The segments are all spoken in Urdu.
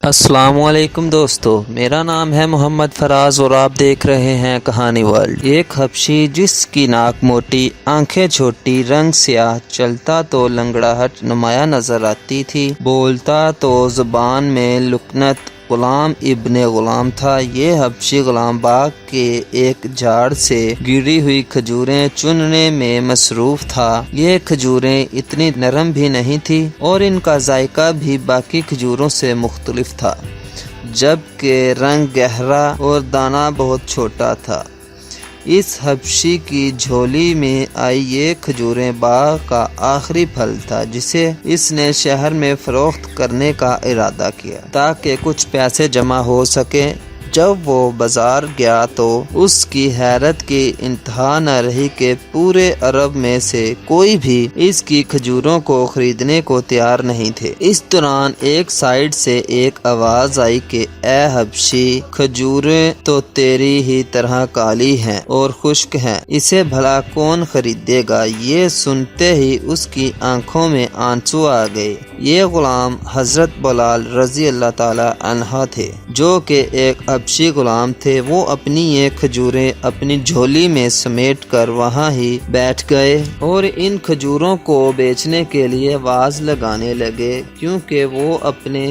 السلام علیکم دوستو، میرا نام ہے محمد فراز اور آپ دیکھ رہے ہیں کہانی ورلڈ۔ ایک حبشی جس کی ناک موٹی، آنکھیں چھوٹی، رنگ سیاہ، چلتا تو لنگڑاہٹ نمایاں نظر آتی تھی، بولتا تو زبان میں لکنت، غلام ابن غلام تھا۔ یہ حبشی غلام باغ کے ایک جھاڑ سے گری ہوئی کھجوریں چننے میں مصروف تھا۔ یہ کھجوریں اتنی نرم بھی نہیں تھی اور ان کا ذائقہ بھی باقی کھجوروں سے مختلف تھا، جبکہ رنگ گہرا اور دانہ بہت چھوٹا تھا۔ اس حبشی کی جھولی میں آئی یہ کھجوریں باغ کا آخری پھل تھا، جسے اس نے شہر میں فروخت کرنے کا ارادہ کیا تاکہ کچھ پیسے جمع ہو سکیں۔ جب وہ بازار گیا تو اس کی حیرت کی انتہا نہ رہی کہ پورے عرب میں سے کوئی بھی اس کی کھجوروں کو خریدنے کو تیار نہیں تھے۔ اس دوران ایک سائیڈ سے ایک آواز آئی کہ اے حبشی، کھجوریں تو تیری ہی طرح کالی ہیں اور خشک ہیں، اسے بھلا کون خریدے گا؟ یہ سنتے ہی اس کی آنکھوں میں آنسو آ گئے۔ یہ غلام حضرت بلال رضی اللہ تعالی عنہ تھے، جو کہ ایک حبشی غلام تھے۔ وہ اپنی یہ کھجوریں اپنی جھولی میں سمیٹ کر وہاں ہی بیٹھ گئے اور ان کھجوروں کو بیچنے کے لیے آواز لگانے لگے، کیونکہ وہ اپنے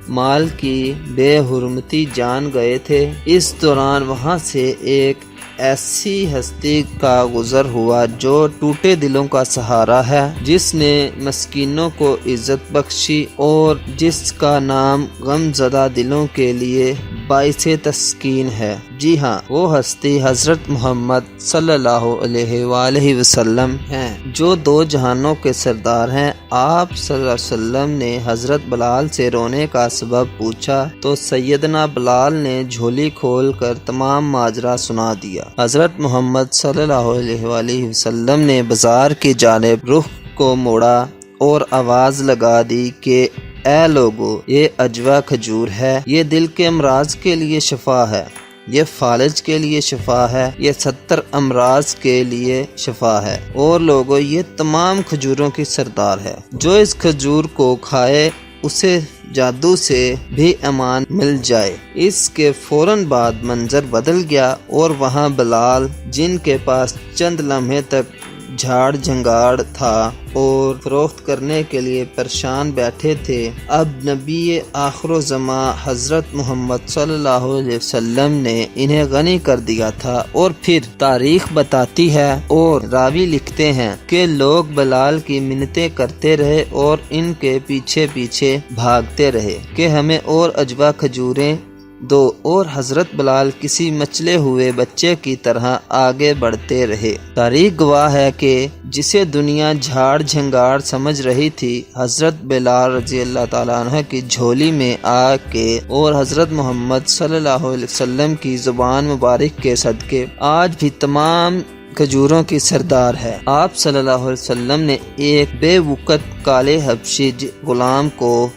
مال کی بے حرمتی جان گئے تھے۔ اس دوران وہاں سے ایک ایسی ہستی کا گزر ہوا جو ٹوٹے دلوں کا سہارا ہے، جس نے مسکینوں کو عزت بخشی اور جس کا نام غم زدہ دلوں کے لیے باعث تسکین ہے۔ جی ہاں، وہ ہستی حضرت محمد صلی اللہ علیہ وآلہ وسلم ہیں، جو دو جہانوں کے سردار ہیں۔ آپ صلی اللہ علیہ وسلم نے حضرت بلال سے رونے کا سبب پوچھا تو سیدنا بلال نے جھولی کھول کر تمام ماجرا سنا دیا۔ حضرت محمد صلی اللہ علیہ وآلہ وسلم نے بازار کی جانب رخ کو موڑا اور آواز لگا دی کہ اے لوگو، یہ عجوہ کھجور ہے، یہ دل کے امراض کے لیے شفا ہے، یہ فالج کے لیے شفا ہے، یہ 70 امراض کے لیے شفا ہے، اور لوگو یہ تمام کھجوروں کی سردار ہے۔ جو اس کھجور کو کھائے اسے جادو سے بھی امان مل جائے۔ اس کے فوراً بعد منظر بدل گیا اور وہاں بلال، جن کے پاس چند لمحے تک جھاڑ جھنگاڑ تھا اور فروخت کرنے کے لیے پریشان بیٹھے تھے، اب نبی آخر الزماں حضرت محمد صلی اللہ علیہ وسلم نے انہیں غنی کر دیا تھا۔ اور پھر تاریخ بتاتی ہے اور راوی لکھتے ہیں کہ لوگ بلال کی منتیں کرتے رہے اور ان کے پیچھے پیچھے بھاگتے رہے کہ ہمیں اور عجوہ کھجوریں دو، اور حضرت بلال کسی مچلے ہوئے بچے کی طرح آگے بڑھتے رہے۔ تاریخ گواہ ہے کہ جسے دنیا جھاڑ جھنگاڑ سمجھ رہی تھی، حضرت بلال رضی اللہ تعالیٰ عنہ کی جھولی میں آ کے اور حضرت محمد صلی اللہ علیہ وسلم کی زبان مبارک کے صدقے آج بھی تمام کھجوروں کی سردار ہے۔ آپ صلی اللہ علیہ وسلم نے ایک بے وقت کالے حبشی غلام کو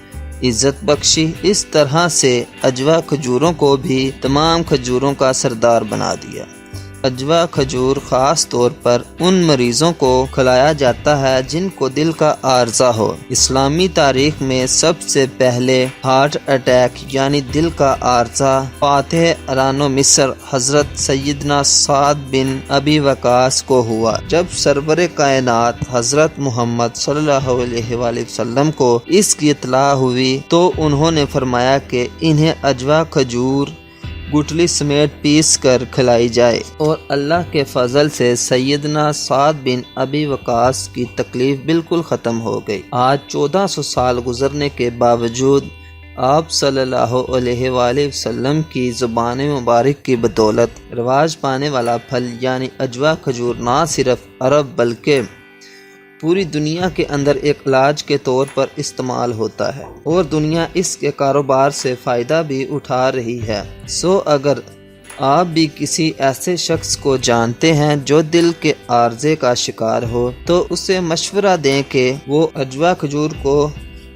عزت بخشی، اس طرح سے عجوہ کھجوروں کو بھی تمام کھجوروں کا سردار بنا دیا۔ عجوہ کھجور خاص طور پر ان مریضوں کو کھلایا جاتا ہے جن کو دل کا عارضہ ہو۔ اسلامی تاریخ میں سب سے پہلے ہارٹ اٹیک یعنی دل کا عارضہ فاتح ارانو مصر حضرت سیدنا سعد بن ابی وقاص کو ہوا۔ جب سرور کائنات حضرت محمد صلی اللہ علیہ وآلہ وسلم کو اس کی اطلاع ہوئی تو انہوں نے فرمایا کہ انہیں عجوہ کھجور گٹلی سمیت پیس کر کھلائی جائے، اور اللہ کے فضل سے سیدنا سعد بن ابی وقاص کی تکلیف بالکل ختم ہو گئی۔ آج 1400 سال گزرنے کے باوجود آپ صلی اللہ علیہ وآلہ وسلم کی زبان مبارک کی بدولت رواج پانے والا پھل یعنی عجوہ کھجور نہ صرف عرب بلکہ پوری دنیا کے اندر ایک علاج کے طور پر استعمال ہوتا ہے، اور دنیا اس کے کاروبار سے فائدہ بھی اٹھا رہی ہے۔ اگر آپ بھی کسی ایسے شخص کو جانتے ہیں جو دل کے عارضے کا شکار ہو تو اسے مشورہ دیں کہ وہ عجوہ کھجور کو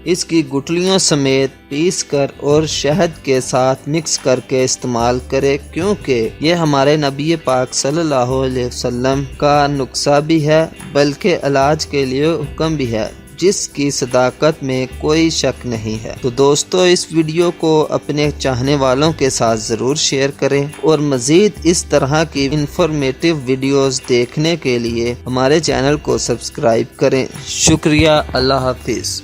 اس کی گٹلیوں سمیت پیس کر اور شہد کے ساتھ مکس کر کے استعمال کرے، کیونکہ یہ ہمارے نبی پاک صلی اللہ علیہ وسلم کا نسخہ بھی ہے بلکہ علاج کے لیے حکم بھی ہے۔ جس کی صداقت میں کوئی شک نہیں ہے۔ تو دوستو اس ویڈیو کو اپنے چاہنے والوں کے ساتھ ضرور شیئر کریں، اور مزید اس طرح کی انفارمیٹیو ویڈیوز دیکھنے کے لیے ہمارے چینل کو سبسکرائب کریں۔ شکریہ، اللہ حافظ۔